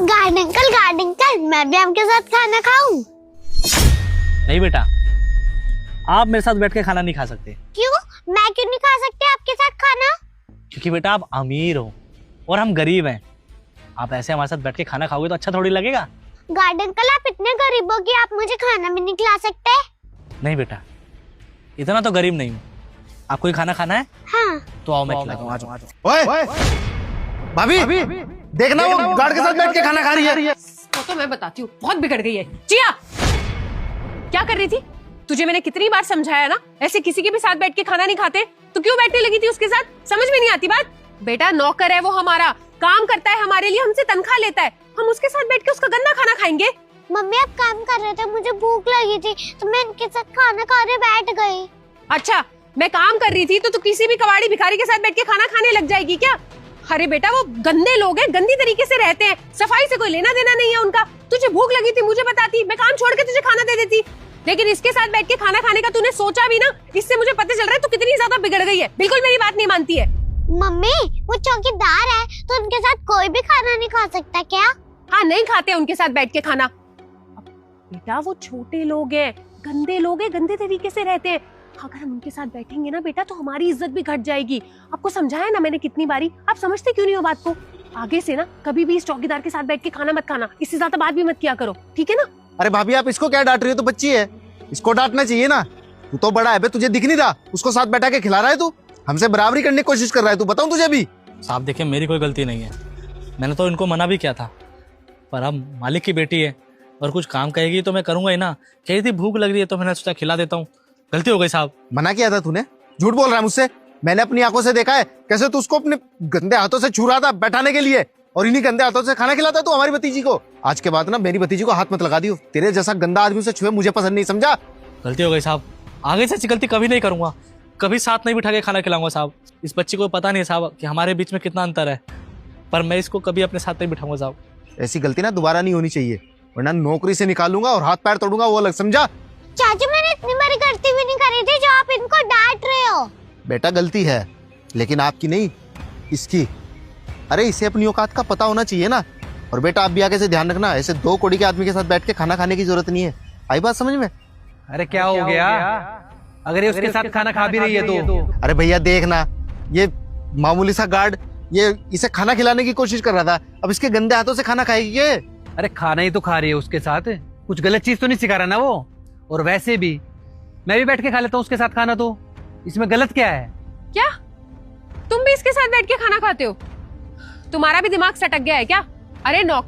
Guard uncle, मैं भी आपके साथ खाना खाऊं? नहीं बेटा, आप मेरे साथ बैठ के खाना नहीं खा सकते। क्यों? मैं क्यों नहीं खा सकती आपके साथ खाना? क्योंकि बेटा आप अमीर हो और हम गरीब हैं। आप ऐसे हमारे साथ बैठ के खाना खाओगे तो अच्छा थोड़ी लगेगा। गार्ड अंकल, आप इतने गरीब हो कि आप मुझे खाना भी नहीं खिला सकते? नहीं बेटा, इतना तो गरीब नहीं हूँ। आपको ही खाना खाना है? हाँ। तो आओ मैं खिलाता हूँ। आ जाओ। ओए भाभी, देखना वो गार्ड के साथ बैठ के खाना खा रही है। वो तो मैं बताती हूँ, बहुत बिगड़ गई है। जिया, क्या कर रही थी? तुझे मैंने कितनी बार समझाया ना, ऐसे किसी के भी साथ बैठ के खाना नहीं खाते। तो क्यों बैठने लगी थी उसके साथ? समझ में नहीं आती बात? बेटा नौकर है वो, हमारा काम करता है हमारे लिए, हमसे तनख्वाह लेता है। हम उसके साथ बैठ के उसका गंदा खाना खाएंगे? मम्मी, आप काम कर रहे थे, मुझे भूख लगी थी तो मैं इनके साथ खाना खाने बैठ गई। अच्छा, मैं काम कर रही थी तो तू किसी भी कबाड़ी भिखारी के साथ बैठ के खाना खाने लग जाएगी क्या? अरे बेटा, वो गंदे लोग हैं, गंदी तरीके से रहते हैं, सफाई से कोई लेना देना नहीं है उनका। तुझे भूख लगी थी, मुझे बताती, मैं काम छोड़ के तुझे खाना दे देती। लेकिन इसके साथ बैठ के खाना खाने का तूने सोचा भी ना? इससे मुझे पता चल रहा है तू कितनी ज्यादा बिगड़ गई है। बिल्कुल मेरी बात नहीं मानती है। मम्मी, वो चौकीदार है तो उनके साथ कोई भी खाना नहीं खा सकता क्या? हाँ, नहीं खाते उनके साथ बैठ के खाना। बेटा वो छोटे लोग हैं, गंदे लोग हैं, गंदे तरीके से रहते हैं। अगर हम उनके साथ बैठेंगे ना बेटा तो हमारी इज्जत भी घट जाएगी। आपको समझाया ना मैंने कितनी बारी, आप समझते क्यों नहीं हो बात को? आगे से ना कभी भी इस चौकीदार के साथ बैठ के खाना मत खाना, इससे ज्यादा बात भी मत किया करो, ठीक है ना? अरे भाभी, आप इसको क्या डांट रही हो? तो बच्ची है, इसको डांटना चाहिए ना। तू तो बड़ा है बे, तुझे दिख नहीं रहा? उसको साथ बैठा के खिला रहा है तू, हमसे बराबरी करने की कोशिश कर रहा है तू। बताऊं तुझे भी? साहब देखिए, मेरी कोई गलती नहीं है। मैंने तो इनको मना भी किया था, पर अब मालिक की बेटी है और कुछ काम कहेगी तो मैं करूंगा ही ना। कह रही थी भूख लग रही है तो मैंने सोचा खिला देता हूँ। गलती हो गई साहब। मना किया था तूने? झूठ बोल रहा है मुझसे। मैंने अपनी आंखों से देखा है कैसे तू उसको अपने गंदे हाथों से छू रहा था बैठाने के लिए, और इन्हीं गंदे हाथों से खाना खिलाता तू हमारी भतीजी को। आज के बाद ना मेरी भतीजी को हाथ मत लगा दियो। तेरे जैसा गंदा आदमी से छुए मुझे पसंद नहीं, समझा? गलती हो गई साहब, आगे से ऐसी गलती कभी नहीं करूंगा। कभी साथ नहीं बिठा के खाना खिलाऊंगा साहब। इस बच्ची को पता नहीं है साहब कि हमारे बीच में कितना अंतर है, पर मैं इसको कभी अपने साथ नहीं बिठाऊंगा साहब। ऐसी गलती ना दोबारा नहीं होनी चाहिए, वरना नौकरी से निकालूंगा और हाथ पैर तोड़ूंगा, वो अलग, समझा? चाचू, मैंने इतनी बड़ी गलती भी नहीं करी थी जो आप इनको डांट रहे हो। बेटा गलती है, लेकिन आपकी नहीं, इसकी। अरे इसे अपनी औकात का पता होना चाहिए ना। और बेटा आप भी आगे से ध्यान रखना, ऐसे दो कौड़ी के आदमी के साथ बैठ के खाना खाने की जरूरत नहीं है। आई बात समझ में? अरे क्या हो गया? अगर ये उसके साथ खाना खा भी रही है तो? अरे भैया देखना, ये मामूली सा गार्ड ये इसे खाना खिलाने की कोशिश कर रहा था, अब इसके गंदे हाथों से खाना खाएगी ये? अरे खाना ही तो खा रही है उसके साथ, कुछ गलत चीज तो नहीं सिखा रहा ना वो? और वैसे भी मैं भी बैठ के खा लेता हूँ उसके साथ खाना, तो इसमें गलत क्या है? क्या तुम भी इसके साथ बैठ के खाना खाते हो? तुम्हारा भी दिमाग सटक गया है क्या? अरे नौकर